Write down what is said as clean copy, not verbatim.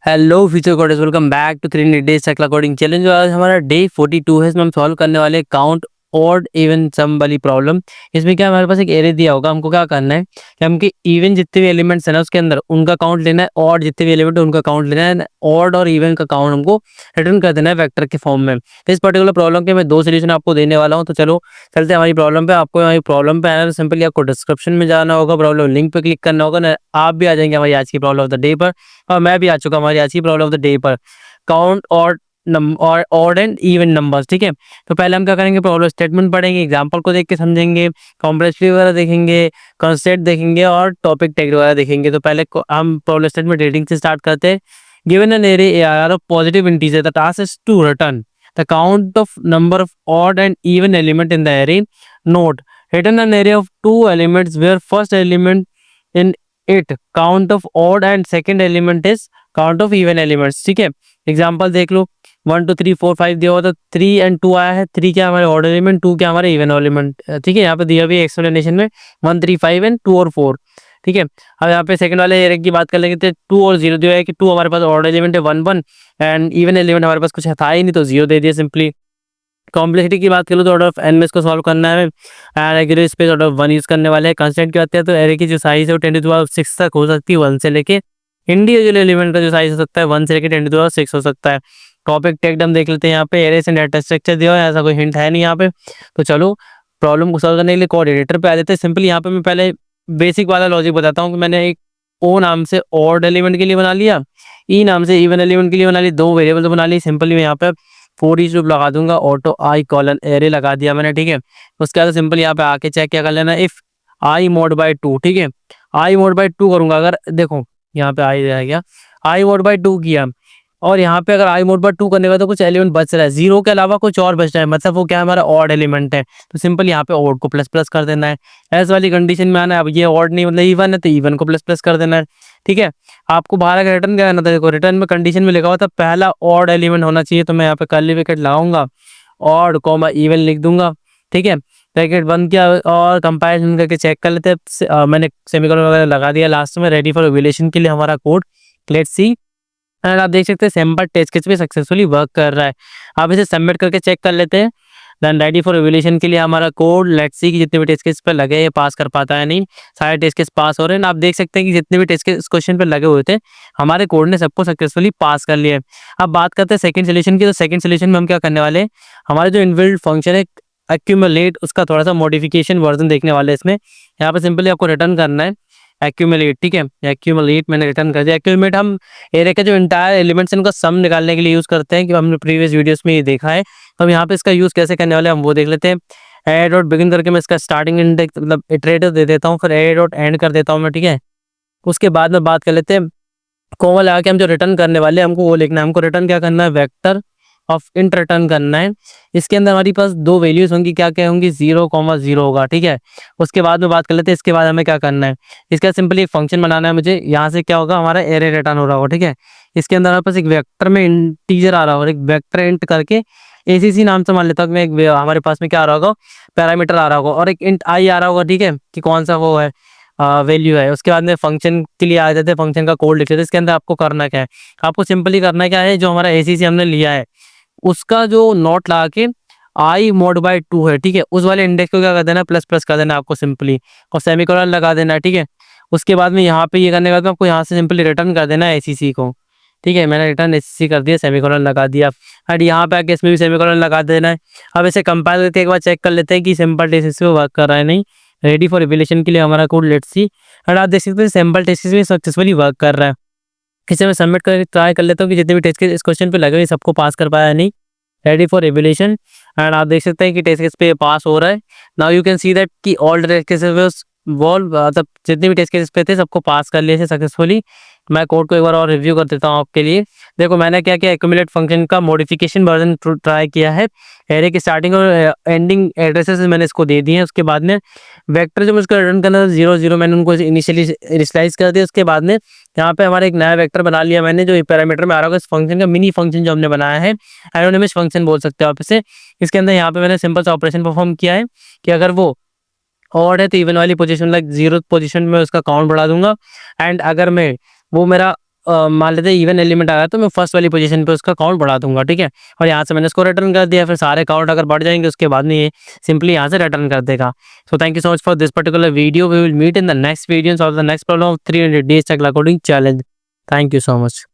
Hello future coders, welcome back to 3 days टेक्ला coding challenge. आज हमारा डे 42 है। इसमें हम सॉल्व करने वाले काउंट ऑड इवन सम वाली प्रॉब्लम। इसमें क्या हमारे पास एक एरे दिया होगा, हमको क्या करना है कि हमके इवन जितने भी एलिमेंट्स है ना उसके अंदर उनका काउंट लेना है, ऑड जितने भी एलिमेंट है उनका काउंट लेना है। ऑड और इवन का काउंट हमको रिटर्न कर देना है वेक्टर के फॉर्म में। तो इस पर्टिकुलर प्रॉब्लम के मैं दो सोल्यूशन आपको देने वाला हूँ। तो चलो चलते हैं हमारी प्रॉब्लम पे। आपको हमारी प्रॉब्लम पे आना है, सिंपली आपको डिस्क्रिप्शन में जाना होगा, प्रॉब्लम लिंक पे क्लिक करना होगा ना, आप भी आ जाएंगे हमारी आज की प्रॉब्लम ऑफ द डे पर। और मैं भी आ चुका हमारी आज की प्रॉब्लम ऑफ द डे पर, काउंट और और ऑड एंड इवन नंबर्स। ठीक है, तो पहले हम क्या करेंगे, प्रॉब्लम स्टेटमेंट पढ़ेंगे, एग्जांपल को देख के समझेंगे, कॉम्प्लेक्सिटी वगैरह देखेंगे, कंसेप्ट देखेंगे और टॉपिक टैग वगैरह देखेंगे। तो पहले हम प्रॉब्लम स्टेटमेंट रीडिंग से स्टार्ट करते हैं। Given an array AR of positive integer, the task is to return the count of number of odd and even element in the array. Note: return an array of two elements where first element in it count of odd and second element is count of even elements। ठीक है, example देख लो, 1 2 3 4 5 दिया हुआ था, 3 and 2 आया है। 3 क्या हमारे ऑर्डर एलिमेंट, 2 क्या हमारे इवन एलिमेंट। ठीक है, यहाँ पे दिया हुआ है एक्सप्लेनेशन में 1 3 5 एंड 2 और 4। ठीक है, अब यहाँ पे सेकंड वाले एरे की बात कर लेंगे तो 2 और 0 दिया है कि 2 हमारे पास ऑर्डर एलिमेंट है 1 1 एंड इवन एलिमेंट हमारे पास कुछ था ही नहीं तो 0 दे दिया सिंपली। कॉम्प्लेक्सिटी की बात करूँ तो ऑर्डर ऑफ एन में इसको सॉल्व करना है एंड एग्री स्पेस ऑर्डर ऑफ 1 यूज करने वाले हैं। कंस्टेंट की बात करें तो एरे की जो साइज है वो 10 टू द पावर 6 तक हो सकती है, 1 से लेके इंडिविजुअल एलिमेंट का जो साइज हो सकता है 1 से लेके 10 टू द पावर 6 हो सकता है। टॉपिक टैग हम देख लेते हैं, यहाँ पे एरे से डाटा स्ट्रक्चर दिया है, ऐसा कोई हिंट है नहीं यहाँ पे। तो चलो प्रॉब्लम को सॉल्व करने के लिए कोऑर्डिनेटर पे आ जाते हैं। सिंपली यहाँ पे मैं पहले बेसिक वाला लॉजिक बताता हूँ कि मैंने एक ओ नाम से ऑड एलिमेंट के लिए बना लिया, ई नाम से इवन एलिमेंट के लिए बना ली, दो वेरिएबल तो बना ली। सिंपली मैं यहाँ पे फोर ईच लूप लगा दूंगा, ऑटो आई कॉलन एरे लगा दिया मैंने। ठीक है, उसके बाद सिंपल यहाँ पे आके चेक क्या कर लेना, इफ आई मोड बाई 2। ठीक है, आई मोड बाई 2 करूंगा, अगर देखो यहाँ पे आई रह गया, आई मोड बाई 2 किया और यहाँ पे अगर आई मोड बाई 2 करने का तो कुछ एलिमेंट बच रहा है, जीरो के अलावा कुछ और बच रहा है, मतलब वो क्या है, हमारा ऑड एलिमेंट है। तो सिंपल यहाँ पे ऑड को प्लस प्लस कर देना है, ऐस वाली कंडीशन में आना है। अब ये ऑड नहीं मतलब इवन है तो इवन को प्लस प्लस कर देना है। ठीक है, आपको बाहर का रिटर्न क्या करना था, देखो रिटर्न में कंडीशन में लिखा हुआ था पहला ऑड एलिमेंट होना चाहिए, तो मैं यहाँ पे कर्ली ब्रैकेट लगाऊंगा, ऑड कॉमा इवन लिख दूंगा। ठीक है, ब्रैकेट बंद किया और कंपैरिजन करके चेक कर लेते हैं। मैंने सेमीकोलन वगैरह लगा दिया लास्ट में, रेडी फॉर एवेल्यूएशन के लिए हमारा कोड। लेट्स सी, एंड आप देख सकते हैं सैंपल टेस्ट केस भी सक्सेसफुली वर्क कर रहा है। आप इसे सबमिट करके चेक कर लेते हैं। देन रेडी फॉर एवेल्यूएशन के लिए हमारा कोड, लेट्स सी कि जितने भी टेस्ट केस पे लगे ये पास कर पाता है नहीं। सारे टेस्ट केस पास हो रहे हैं। आप देख सकते हैं कि जितने भी टेस्ट केस इस क्वेश्चन पे लगे हुए थे हमारे कोड ने सबको सक्सेसफुली पास कर लिया है। अब बात करते हैं सेकंड सोल्यूशन की। तो सेकंड सोल्यूशन में हम क्या करने वाले हैं, हमारे जो इनबिल्ट फंक्शन है एक्यूमुलेट, उसका थोड़ा सा मॉडिफिकेशन वर्जन देखने वाले हैं इसमें। यहाँ पे सिंपली आपको रिटर्न करना है एक्यूमुलेट। ठीक है, एक्यूमुलेट मैंने रिटर्न कर दिया। एक्यूमुलेट हम एरे के जो इंटायर एलिमेंट्स इनका सम निकालने के लिए यूज करते हैं, कि हमने प्रीवियस वीडियोस में ये देखा है। तो हम यहाँ पे इसका यूज कैसे करने वाले हैं हम वो देख लेते हैं। एड डॉट बिगिन करके मैं इसका स्टार्टिंग इंडेक्स मतलब इटरेटिव दे देता हूँ, फिर एड डॉट एंड कर देता हूँ मैं। ठीक है, उसके बाद में बात कर लेते हैं, कोमा लगा के हम जो रिटर्न करने वाले हैं हमको वो लिखना है। हमको रिटर्न क्या करना है, वेक्टर ऑफ इंट रिटर्न करना है। इसके अंदर हमारी पास दो वैल्यूज होंगी, क्या क्या होंगी, 0,0 होगा। ठीक है, उसके बाद में बात कर लेते हैं इसके बाद हमें क्या करना है। इसका सिंपली एक फंक्शन बनाना है मुझे, यहाँ से क्या होगा हमारा एरे रिटर्न हो रहा होगा। ठीक है, इसके अंदर हमारे पास एक वेक्टर में इंटीजर आ रहा होगा, एक वेक्टर इंट करके ACC नाम से मान लेता हूँ मैं। हमारे पास में क्या आ रहा होगा, पैरामीटर आ रहा होगा और एक इंट आई आ रहा होगा। ठीक है, कि कौन सा वो है वैल्यू है। उसके बाद में फंक्शन के लिए आ जाते हैं, फंक्शन का कोड लिख लेते हैं। इसके अंदर आपको करना क्या है, आपको सिंपली करना क्या है, जो हमारा ACC हमने लिया है उसका जो नोट लगा के आई मोड बाई 2 है। ठीक है, उस वाले इंडेक्स को क्या कर देना, प्लस प्लस कर देना आपको सिंपली, और सेमीकोलन लगा देना है। ठीक है, उसके बाद में यहाँ पे ये करने के बाद में आपको यहाँ से सिंपली रिटर्न कर देना है ACC को। ठीक है, मैंने रिटर्न ACC कर दिया, सेमीकोलन लगा दिया, एंड यहाँ पे आके इसमें भी सेमीकोलन लगा देना है। अब इसे कंपाइल करके एक बार चेक कर लेते हैं कि सिंपल टेस्ट पे वर्क कर रहा है नहीं। रेडी फॉर एवेल्यूएशन के लिए हमारा कोड लेट्स सी, एंड आप देख सकते हैं सैंपल टेस्ट में सक्सेसफुली वर्क कर रहा है। इसे मैं सबमिट करके ट्राई कर लेता हूँ कि जितने भी टेस्ट केस इस क्वेश्चन पे लगे हुए सबको पास कर पाया नहीं। रेडी फॉर एवेल्यूएशन, एंड आप देख सकते हैं कि टेस्ट केस पे पास हो रहा है। Now you can see that कि ऑल टेस्ट केसेस मतलब जितने भी टेस्ट केस पे थे सबको पास कर लिए थे सक्सेसफुली। मैं कोड को एक बार और रिव्यू कर देता हूँ आपके लिए। देखो मैंने क्या किया, एक्यूमुलेट फंक्शन का मॉडिफिकेशन वर्जन ट्राई किया है। एरे की स्टार्टिंग और एंडिंग एड्रेसेस मैंने इसको दे दिए हैं। उसके बाद में वेक्टर जो मुझको रिटर्न करना था 0 0 मैंने उनको इनिशियली इनिशियलाइज कर दिया। उसके बाद में यहाँ पे हमारा एक नया वेक्टर बना लिया मैंने, जो पैरामीटर में आ रहा होगा इस फंक्शन का मिनी फंक्शन जो हमने बनाया है, एनोनिमस फंक्शन बोल सकते हो आप इसे। इसके अंदर यहाँ पे मैंने सिंपल सा ऑपरेशन परफॉर्म किया है कि अगर वो ऑड है तो इवन वाली पोजीशन लाइक 0 पोजीशन में उसका काउंट बढ़ा दूंगा, एंड अगर मैं वो मेरा मान लेते हैं इवन एलिमेंट आ रहा है तो मैं फर्स्ट वाली पोजीशन पे उसका काउंट बढ़ा दूंगा, ठीक है। और यहाँ से मैंने इसको रिटर्न कर दिया, फिर सारे काउंट अगर बढ़ जाएंगे उसके बाद में ये सिंपली यहाँ से रिटर्न कर देगा। So thank you so much for this particular video. We will meet in the next video of the next problem of 300 days चकला coding challenge. Thank you so much.